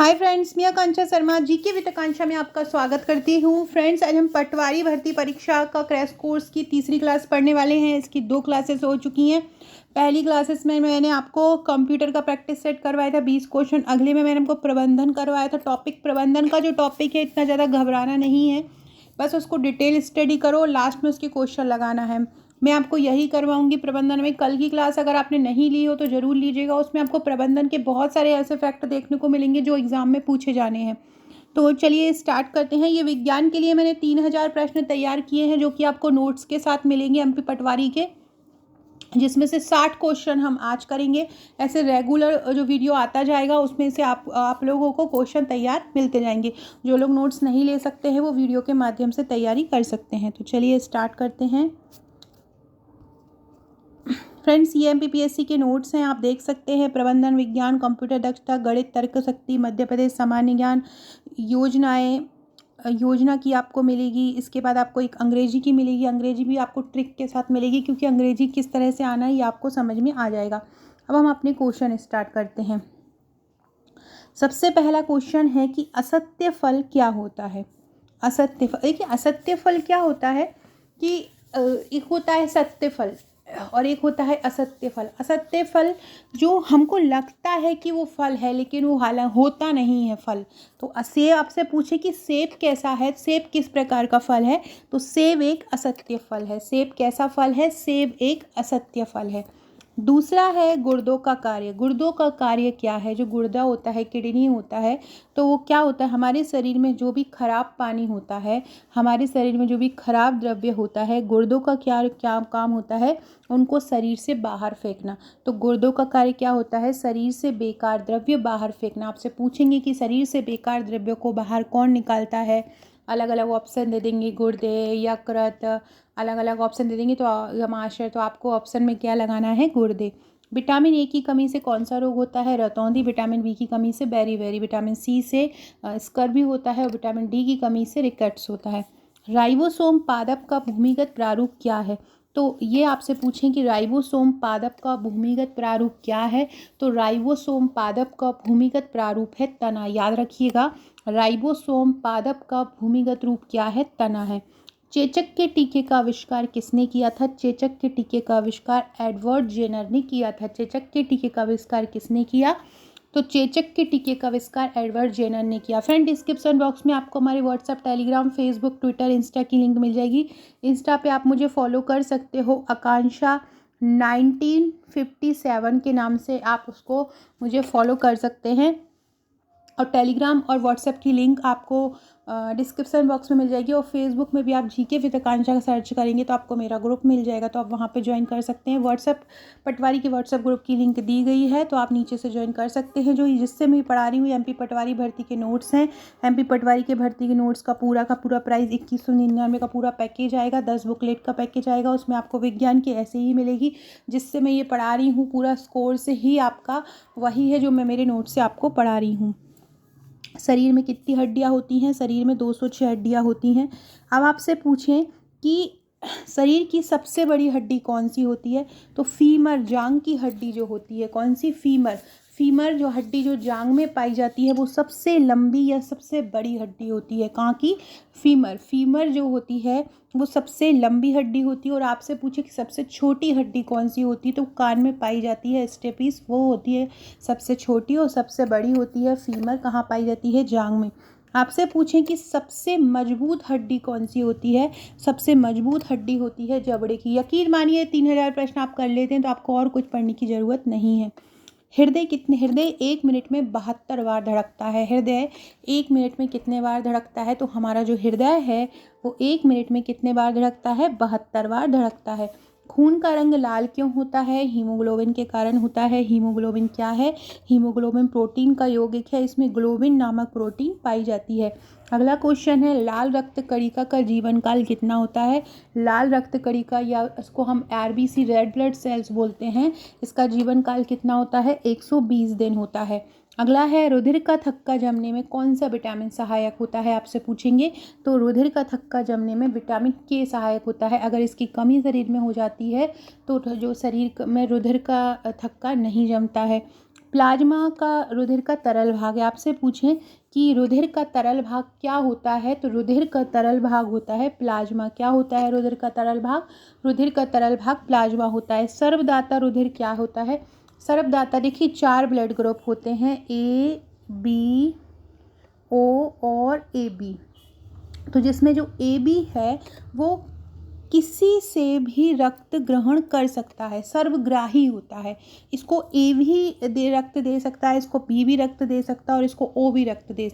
Hi friends, मैं आकांक्षा Sharma GK with आकांक्षा में आपका स्वागत करती हूँ। फ्रेंड्स, आज हम पटवारी भर्ती परीक्षा का क्रैश कोर्स की तीसरी क्लास पढ़ने वाले हैं। इसकी 2 क्लासेस हो चुकी हैं। पहली क्लासेस में मैंने आपको कंप्यूटर का प्रैक्टिस सेट करवाया था 20 क्वेश्चन। अगले में मैंने आपको प्रबंधन करवाया था। टॉपिक प्रबंधन का जो टॉपिक है, इतना ज़्यादा घबराना नहीं है, बस उसको डिटेल स्टडी करो, लास्ट में उसके क्वेश्चन लगाना है। मैं आपको यही करवाऊंगी प्रबंधन में। कल की क्लास अगर आपने नहीं ली हो तो ज़रूर लीजिएगा। उसमें आपको प्रबंधन के बहुत सारे ऐसे फैक्ट देखने को मिलेंगे जो एग्ज़ाम में पूछे जाने हैं। तो चलिए स्टार्ट करते हैं। ये विज्ञान के लिए मैंने 3000 प्रश्न तैयार किए हैं, जो कि आपको नोट्स के साथ मिलेंगे एमपी पटवारी के, जिसमें से 60 क्वेश्चन हम आज करेंगे। ऐसे रेगुलर जो वीडियो आता जाएगा उसमें से आप लोगों को क्वेश्चन तैयार मिलते जाएंगे। जो लोग नोट्स नहीं ले सकते हैं वो वीडियो के माध्यम से तैयारी कर सकते हैं। तो चलिए स्टार्ट करते हैं। फ्रेंड्स, ये एमपीपीएससी के नोट्स हैं, आप देख सकते हैं। प्रबंधन विज्ञान, कंप्यूटर दक्षता, गणित, तर्क शक्ति, मध्य प्रदेश सामान्य ज्ञान, योजना की आपको मिलेगी। इसके बाद आपको एक अंग्रेजी की मिलेगी। अंग्रेजी भी आपको ट्रिक के साथ मिलेगी, क्योंकि अंग्रेजी किस तरह से आना है ये आपको समझ में आ जाएगा। अब हम अपने क्वेश्चन स्टार्ट करते हैं। सबसे पहला क्वेश्चन है कि असत्य फल क्या होता है। असत्य फल, देखिए असत्य फल क्या होता है कि एक होता है सत्य फल और एक होता है असत्य फल। असत्य फल जो हमको लगता है कि वो फल है, लेकिन वो हालांकि होता नहीं है फल। तो सेब, आपसे पूछे कि सेब कैसा है, सेब किस प्रकार का फल है, तो सेब एक असत्य फल है। सेब कैसा फल है? सेब एक असत्य फल है। दूसरा है गुर्दों का कार्य। गुर्दों का कार्य क्या है? जो गुर्दा होता है, किडनी होता है, तो वो क्या होता है? हमारे शरीर में जो भी खराब पानी होता है, हमारे शरीर में जो भी खराब द्रव्य होता है, गुर्दों का क्या क्या काम होता है? उनको शरीर से बाहर फेंकना। तो गुर्दों का कार्य क्या होता है? शरीर से बेकार द्रव्य बाहर फेंकना। आपसे पूछेंगे कि शरीर से बेकार द्रव्य को बाहर कौन निकालता है? अलग अलग ऑप्शन दे देंगे, गुर्दे, यकृत, अलग अलग ऑप्शन दे देंगे। तो महाशय, तो आपको ऑप्शन में क्या लगाना है? गुर्दे। विटामिन ए की कमी से कौन सा रोग होता है? रतौंधी। विटामिन बी की कमी से बेरी। विटामिन सी से स्कर्वी होता है और विटामिन डी की कमी से रिकेट्स होता है। राइबोसोम पादप का भूमिगत प्रारूप क्या है? तो ये आपसे पूछें कि राइबोसोम पादप का भूमिगत प्रारूप क्या है, तो राइबोसोम पादप का भूमिगत प्रारूप है तना। याद रखिएगा, राइबोसोम पादप का भूमिगत रूप क्या है? तना है। चेचक के टीके का आविष्कार किसने किया था? चेचक के टीके का आविष्कार एडवर्ड जेनर ने किया था। चेचक के टीके का आविष्कार किसने किया? तो चेचक के टीके का आविष्कार एडवर्ड जेनर ने किया। फ्रेंड, डिस्क्रिप्शन बॉक्स में आपको हमारे WhatsApp, Telegram, Facebook, Twitter, Insta की लिंक मिल जाएगी। इंस्टा पे आप मुझे फॉलो कर सकते हो, आकांक्षा 1957 के नाम से आप उसको मुझे फॉलो कर सकते हैं। और टेलीग्राम और व्हाट्सएप की लिंक आपको डिस्क्रिप्शन बॉक्स में मिल जाएगी। और फेसबुक में भी आप जीके विद आकांक्षा का सर्च करेंगे तो आपको मेरा ग्रुप मिल जाएगा, तो आप वहाँ पे ज्वाइन कर सकते हैं। व्हाट्सएप पटवारी के व्हाट्सएप ग्रुप की लिंक दी गई है, तो आप नीचे से ज्वाइन कर सकते हैं। जो जिससे मैं पढ़ा रही हूँ एमपी पटवारी भर्ती के नोट्स हैं। एमपी पटवारी के भर्ती के नोट्स का पूरा प्राइस 2199 का पूरा पैकेज आएगा। 10 बुकलेट का पैकेज आएगा। उसमें आपको विज्ञान की ऐसे ही मिलेगी जिससे मैं ये पढ़ा रही हूँ। पूरा स्कोर से ही आपका वही है जो मैं मेरे नोट से आपको पढ़ा रही हूँ। शरीर में कितनी हड्डियां होती हैं? शरीर में 206 हड्डियां होती हैं। अब आपसे पूछें कि शरीर की सबसे बड़ी हड्डी कौन सी होती है? तो फीमर, जांग की हड्डी जो होती है, कौन सी? फीमर। फीमर जो हड्डी जो जांग में पाई जाती है वो सबसे लंबी या सबसे बड़ी हड्डी होती है। कहाँ की? फीमर। फीमर जो होती है वो सबसे लंबी हड्डी होती है। और आपसे पूछे कि सबसे छोटी हड्डी कौन सी होती है, तो कान में पाई जाती है स्टेपिस, वो होती है सबसे छोटी। और सबसे बड़ी होती है फीमर। कहाँ पाई जाती है? जांग में। आपसे पूछें कि सबसे मजबूत हड्डी कौन सी होती है? सबसे मजबूत हड्डी होती है जबड़े की। यकीन मानिए 3000 प्रश्न आप कर लेते हैं तो आपको और कुछ पढ़ने की ज़रूरत नहीं है। हृदय 1 मिनट में 72 बार धड़कता है। हृदय 1 मिनट में कितने बार धड़कता है? तो हमारा जो हृदय है वो 1 मिनट में कितने बार धड़कता है? 72 बार धड़कता है। खून का रंग लाल क्यों होता है? हीमोग्लोबिन के कारण होता है। हीमोग्लोबिन क्या है? हीमोग्लोबिन प्रोटीन का यौगिक है। इसमें ग्लोबिन नामक प्रोटीन पाई जाती है। अगला क्वेश्चन है, लाल रक्त कणिका का जीवन काल कितना होता है? लाल रक्त कणिका, या इसको हम आरबीसी, रेड ब्लड सेल्स बोलते हैं, इसका जीवन काल कितना होता है? 120 दिन होता है। अगला है, रुधिर का थक्का जमने में कौन सा विटामिन सहायक होता है? आपसे पूछेंगे। तो रुधिर का थक्का जमने में विटामिन के सहायक होता है। अगर इसकी कमी शरीर में हो जाती है तो जो शरीर में रुधिर का थक्का नहीं जमता है। प्लाज्मा का रुधिर का तरल भाग है। आपसे पूछें कि रुधिर का तरल भाग क्या होता है, तो रुधिर का तरल भाग होता है प्लाज्मा। क्या होता है रुधिर का तरल भाग? रुधिर का तरल भाग प्लाज्मा होता है। सर्वदाता रुधिर क्या होता है? सर्वदाता देखिए 4 ब्लड ग्रुप होते हैं, ए बी ओ और ए बी। तो जिसमें जो ए बी है वो किसी से भी रक्त ग्रहण कर सकता है, सर्वग्राही होता है। इसको ए भी रक्त दे सकता है, इसको बी भी रक्त दे सकता है और इसको ओ भी रक्त दे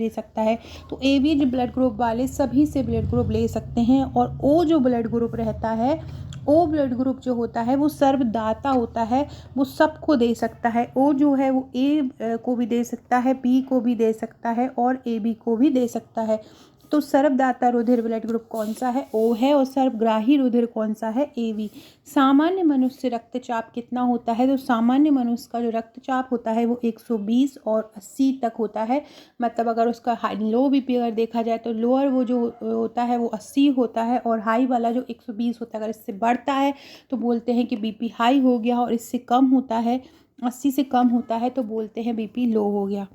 सकता है। तो ए बी जो ब्लड ग्रुप वाले सभी से ब्लड ग्रुप ले सकते हैं। और ओ जो ब्लड ग्रुप रहता है, ओ ब्लड ग्रुप जो होता है वो सर्वदाता होता है, वो सबको दे सकता है। ओ जो है वो ए को भी दे सकता है, बी को भी दे सकता है और ए बी को भी दे सकता है। तो सर्वदाता रुधिर ब्लड ग्रुप कौन सा है? ओ है। और सर्वग्राही रुधिर कौन सा है? A B. सामान्य मनुष्य रक्तचाप कितना होता है? तो सामान्य मनुष्य का जो रक्तचाप होता है वो 120 और 80 तक होता है। मतलब अगर उसका लो बीपी अगर देखा जाए तो लोअर वो जो होता है वो 80 होता है और हाई वाला जो 120 होता है। अगर इससे बढ़ता है तो बोलते हैं कि बीपी हाई हो गया, और इससे कम होता है, 80 से कम होता है, तो बोलते हैं बीपी लो हो गया।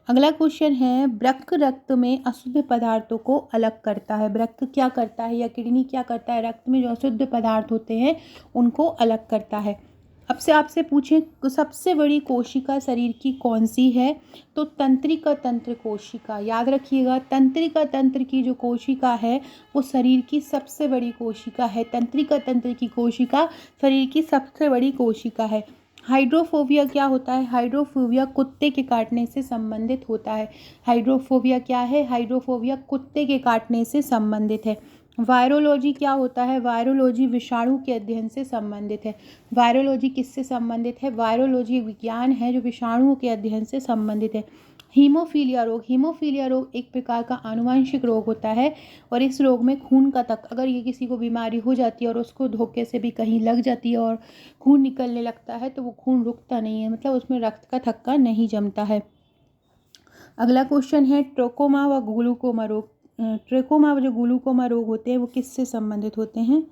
अगला क्वेश्चन है, वृक्क रक्त में अशुद्ध पदार्थों को अलग करता है। वृक्क क्या करता है या किडनी क्या करता है? रक्त में जो अशुद्ध पदार्थ होते हैं उनको अलग करता है। अब से आपसे पूछें सबसे बड़ी कोशिका शरीर की कौन सी है? तो तंत्रिका तंत्र कोशिका। याद रखिएगा, तंत्रिका तंत्र की जो कोशिका है वो शरीर की सबसे बड़ी कोशिका है। तंत्रिका तंत्र की कोशिका शरीर की सबसे बड़ी कोशिका है। हाइड्रोफोबिया क्या होता है? हाइड्रोफोबिया कुत्ते के काटने से संबंधित होता है। हाइड्रोफोबिया क्या है? हाइड्रोफोबिया कुत्ते के काटने से संबंधित है। वायरोलॉजी क्या होता है? वायरोलॉजी विषाणु के अध्ययन से संबंधित है। वायरोलॉजी किससे संबंधित है? वायरोलॉजी विज्ञान है जो विषाणुओं के अध्ययन से संबंधित है। हीमोफीलिया रोग। हीमोफीलिया रोग एक प्रकार का आनुवंशिक रोग होता है और इस रोग में खून का तक, अगर ये किसी को बीमारी हो जाती है और उसको धोखे से भी कहीं लग जाती है और खून निकलने लगता है तो वो खून रुकता नहीं है, मतलब उसमें रक्त का थक्का नहीं जमता है। अगला क्वेश्चन है, ट्रोकोमा व ग्लूकोमा रोग। ट्रोकोमा जो ग्लूकोमा रोग होते हैं वो किससे संबंधित होते हैं?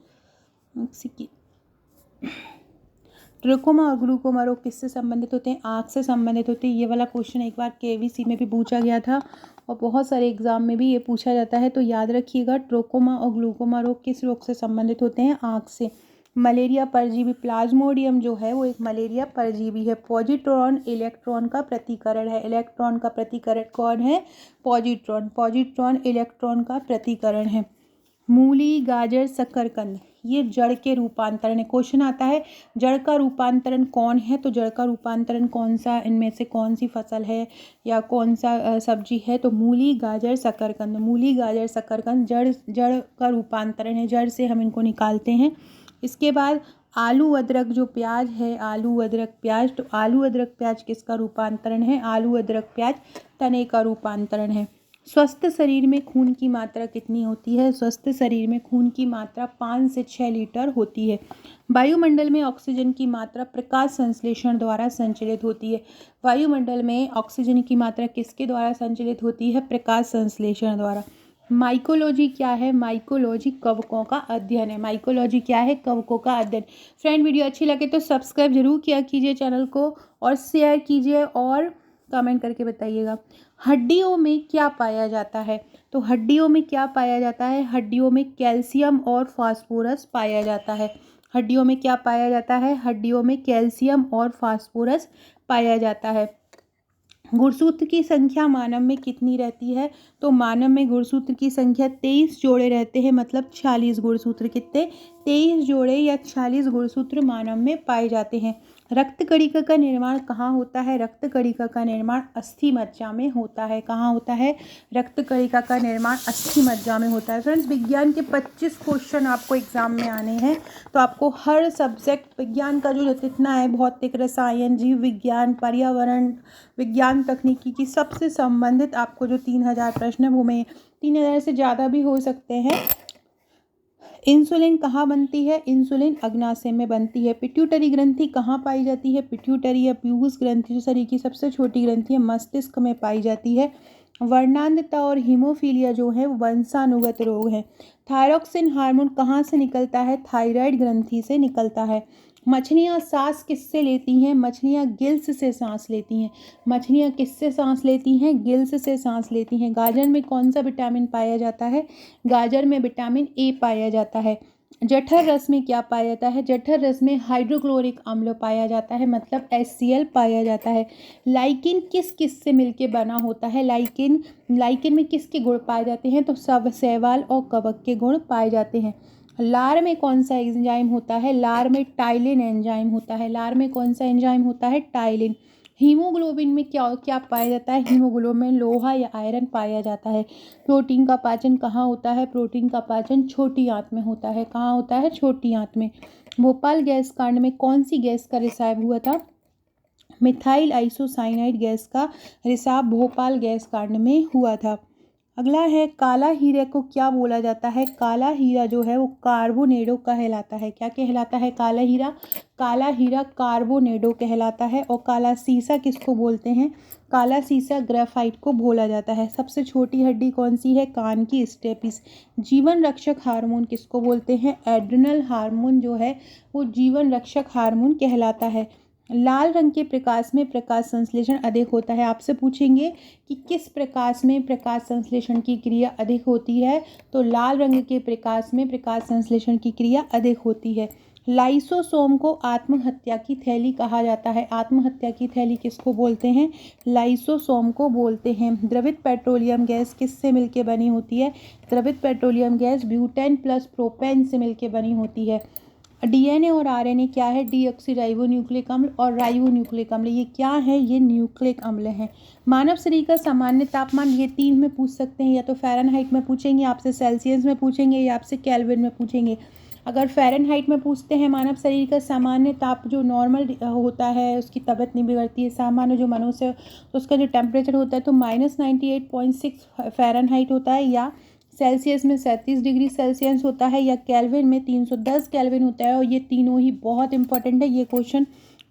ट्रोकोमा और ग्लूकोमा रोग किससे संबंधित होते हैं? आँख से संबंधित होते हैं। ये वाला क्वेश्चन एक बार केवीसी में भी पूछा गया था और बहुत सारे एग्जाम में भी ये पूछा जाता है, तो याद रखिएगा ट्रोकोमा और ग्लूकोमा रोग किस रोग से संबंधित होते हैं? आँख से। मलेरिया परजीवी। प्लाज्मोडियम जो है वो एक मलेरिया परजीवी है। पॉजिट्रॉन इलेक्ट्रॉन का प्रतिकरण है। इलेक्ट्रॉन का प्रतिकरण कौन है? पॉजिट्रॉन। पॉजिट्रॉन इलेक्ट्रॉन का प्रतिकरण है। मूली, गाजर, शकरकंद ये जड़ के रूपांतरण है। क्वेश्चन आता है जड़ का रूपांतरण कौन है? तो जड़ का रूपांतरण कौन सा, इनमें से कौन सी फसल है या कौन सा सब्जी है? तो मूली, गाजर, शकरकंद। मूली, गाजर, शकरकंद जड़ का रूपांतरण है, जड़ से हम इनको निकालते हैं। इसके बाद आलू अदरक जो प्याज है, आलू अदरक प्याज, तो आलू अदरक प्याज किसका रूपांतरण है? आलू अदरक प्याज तने का रूपांतरण है। स्वस्थ शरीर में खून की मात्रा कितनी होती है? स्वस्थ शरीर में खून की मात्रा 5 से 6 लीटर होती है। वायुमंडल में ऑक्सीजन की मात्रा प्रकाश संश्लेषण द्वारा संचलित होती है। वायुमंडल में ऑक्सीजन की मात्रा किसके द्वारा संचलित होती है? प्रकाश संश्लेषण द्वारा। माइकोलॉजी क्या है? माइकोलॉजी कवकों का अध्ययन है। माइकोलॉजी क्या है? कवकों का अध्ययन। फ्रेंड वीडियो अच्छी लगे तो सब्सक्राइब जरूर किया कीजिए चैनल को और शेयर कीजिए और कमेंट करके बताइएगा। हड्डियों में क्या पाया जाता है? तो हड्डियों में क्या पाया जाता है? हड्डियों में कैल्शियम और फास्फोरस पाया जाता है। हड्डियों में क्या पाया जाता है? हड्डियों में कैल्शियम और फास्फोरस पाया जाता है। गुणसूत्र की संख्या मानव में कितनी रहती है? तो मानव में गुणसूत्र की संख्या 23 जोड़े रहते हैं, मतलब 46 गुणसूत्र। कितने? 23 जोड़े या 46 गुणसूत्र मानव में पाए जाते हैं। रक्त कणिका का निर्माण कहाँ होता है? रक्त कणिका का निर्माण अस्थि मज्जा में होता है। कहाँ होता है? रक्त कणिका का निर्माण अस्थि मज्जा में होता है। फ्रेंड्स, विज्ञान के 25 क्वेश्चन आपको एग्जाम में आने हैं, तो आपको हर सब्जेक्ट विज्ञान का जो जितना है, भौतिक, रसायन, जीव विज्ञान, पर्यावरण विज्ञान, तकनीकी की सबसे संबंधित आपको जो 3000 प्रश्न है वो में 3000 से ज़्यादा भी हो सकते हैं। इंसुलिन कहाँ बनती है? इंसुलिन अग्नाशय में बनती है। पिट्यूटरी ग्रंथि कहाँ पाई जाती है? पिट्यूटरी या पीयूष ग्रंथि जो शरीर की सबसे छोटी ग्रंथि है, मस्तिष्क में पाई जाती है। वर्णांधता और हीमोफीलिया जो है वो वंशानुगत रोग है। थायरॉक्सिन हार्मोन कहाँ से निकलता है? थायराइड ग्रंथि से निकलता है। मछलियाँ सांस किससे लेती हैं? मछलियाँ गिल्स से सांस लेती हैं। मछलियाँ किससे सांस लेती हैं? गिल्स से सांस लेती हैं। गाजर में कौन सा विटामिन पाया जाता है? गाजर में विटामिन ए पाया जाता है। जठर रस में क्या पाया जाता है? जठर रस में हाइड्रोक्लोरिक अम्ल पाया जाता है, मतलब HCl पाया जाता है। लाइकिन किस किस से मिलके बना होता है? लाइकिन में किसके गुण पाए जाते हैं? तो सब शैवाल और कवक के गुण पाए जाते हैं। लार में कौन सा एंजाइम होता है? लार में टाइलिन एंजाइम होता है। लार में कौन सा एंजाइम होता है? टाइलिन। हीमोग्लोबिन में क्या क्या पाया जाता है? हीमोग्लोबिन में लोहा या आयरन पाया जाता है। प्रोटीन का पाचन कहाँ होता है? प्रोटीन का पाचन छोटी आंत में होता है। कहाँ होता है? छोटी आंत में। भोपाल गैस कांड में कौन सी गैस का रिसाव हुआ था? मिथाइल आइसोसाइनाइड गैस का रिसाव भोपाल गैस कांड में हुआ था। अगला है, काला हीरे को क्या बोला जाता है? काला हीरा जो है वो कार्बोनेडो कहलाता है। क्या कहलाता है काला हीरा? काला हीरा कार्बोनेडो कहलाता है। और काला सीसा किसको बोलते हैं? काला सीसा ग्रेफाइट को बोला जाता है। सबसे छोटी हड्डी कौन सी है? कान की स्टेपिस। जीवन रक्षक हार्मोन किसको बोलते हैं? एड्रिनल हार्मोन जो है वो जीवन रक्षक हार्मोन कहलाता है। लाल रंग के प्रकाश में प्रकाश संश्लेषण अधिक होता है। आपसे पूछेंगे कि किस प्रकाश में प्रकाश संश्लेषण की क्रिया अधिक होती है? तो लाल रंग के प्रकाश में प्रकाश संश्लेषण की क्रिया अधिक होती है। लाइसोसोम को आत्महत्या की थैली कहा जाता है। आत्महत्या की थैली किसको बोलते हैं? लाइसोसोम को बोलते हैं। द्रवित पेट्रोलियम गैस किससे मिलकर बनी होती है? द्रवित petroleum gas butane plus propane से मिलकर बनी होती है। DNA और RNA क्या है? डीऑक्सीराइबोन्यूक्लिक अम्ल और राइबोन्यूक्लिक अम्ल। ये क्या है? ये न्यूक्लिक अम्ल हैं। मानव शरीर का सामान्य तापमान, ये 3 में पूछ सकते हैं, या तो फ़ारेनहाइट में पूछेंगे आपसे, सेल्सियस में पूछेंगे, या आपसे केल्विन में पूछेंगे। अगर फ़ारेनहाइट में पूछते हैं मानव शरीर का सामान्य ताप जो नॉर्मल होता है, उसकी तबीयत नहीं बिगड़ती है, सामान्य जो मनुष्य, तो उसका जो टेम्परेचर होता है तो -98.6 फ़ारेनहाइट होता है, या सेल्सियस में 37 डिग्री सेल्सियस होता है, या केल्विन में 310 केल्विन होता है। और ये तीनों ही बहुत इंपॉर्टेंट है। ये क्वेश्चन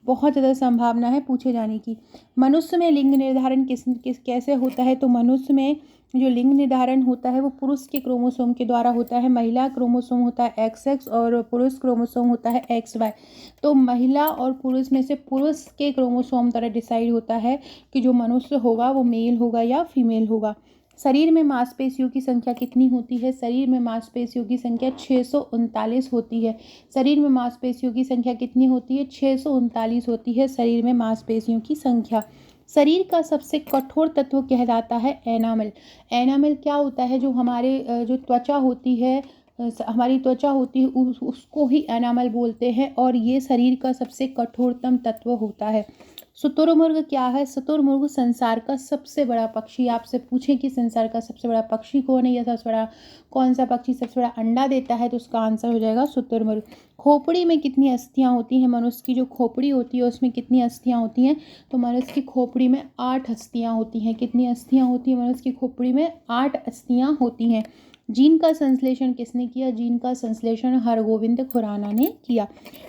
बहुत ज़्यादा संभावना है पूछे जाने की। मनुष्य में लिंग निर्धारण किस कैसे होता है? तो मनुष्य में जो लिंग निर्धारण होता है वो पुरुष के क्रोमोसोम के द्वारा होता है। महिला क्रोमोसोम होता है XX और पुरुष क्रोमोसोम होता है XY। तो महिला और पुरुष में से पुरुष के क्रोमोसोम द्वारा डिसाइड होता है कि जो मनुष्य होगा वो मेल होगा या फीमेल होगा। शरीर में मांसपेशियों की संख्या कितनी होती है? शरीर में मांसपेशियों की संख्या 639 होती है। शरीर में मांसपेशियों की संख्या कितनी होती है? 639 होती है शरीर में मांसपेशियों की संख्या। शरीर का सबसे कठोर तत्व कहलाता है एनामल। एनामल क्या होता है? जो हमारे जो त्वचा होती है, हमारी त्वचा होती है, उसको ही एनामल बोलते हैं, और ये शरीर का सबसे कठोरतम तत्व होता है। शुतुरमुर्ग क्या है? शुतुरमुर्ग संसार का सबसे बड़ा पक्षी। आपसे पूछें कि संसार का सबसे बड़ा पक्षी कौन है, या सबसे बड़ा कौन सा पक्षी सबसे बड़ा अंडा देता है, तो उसका आंसर हो जाएगा शुतुरमुर्ग। खोपड़ी में कितनी अस्थियां होती हैं? मनुष्य की जो खोपड़ी होती है उसमें कितनी अस्थियां होती हैं? तो मनुष्य की खोपड़ी में 8 अस्थियां होती हैं। कितनी अस्थियां होती हैं मनुष्य की खोपड़ी में? 8 अस्थियां होती हैं। जीन का संश्लेषण किसने किया? जीन का संश्लेषण हरगोविंद खुराना ने किया।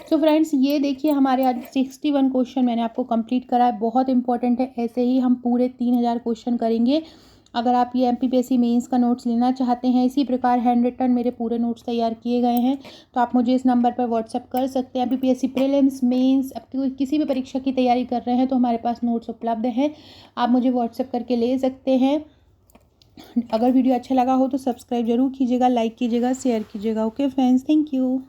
सो फ्रेंड्स, ये देखिए हमारे आज 61 क्वेश्चन मैंने आपको कंप्लीट करा है। बहुत इंपॉर्टेंट है। ऐसे ही हम पूरे 3000 क्वेश्चन करेंगे। अगर आप ये MPPSC मेंस का नोट्स लेना चाहते हैं, इसी प्रकार हैंड रिटन मेरे पूरे नोट्स तैयार किए गए हैं, तो आप मुझे इस नंबर पर व्हाट्सअप कर सकते हैं। MPPSC प्रीलिम्स, मेंस, अब किसी भी परीक्षा की तैयारी कर रहे हैं तो हमारे पास नोट्स उपलब्ध हैं, आप मुझे व्हाट्सअप करके ले सकते हैं। अगर वीडियो अच्छा लगा हो तो सब्सक्राइब जरूर कीजिएगा, लाइक कीजिएगा, शेयर कीजिएगा। Okay friends, thank you.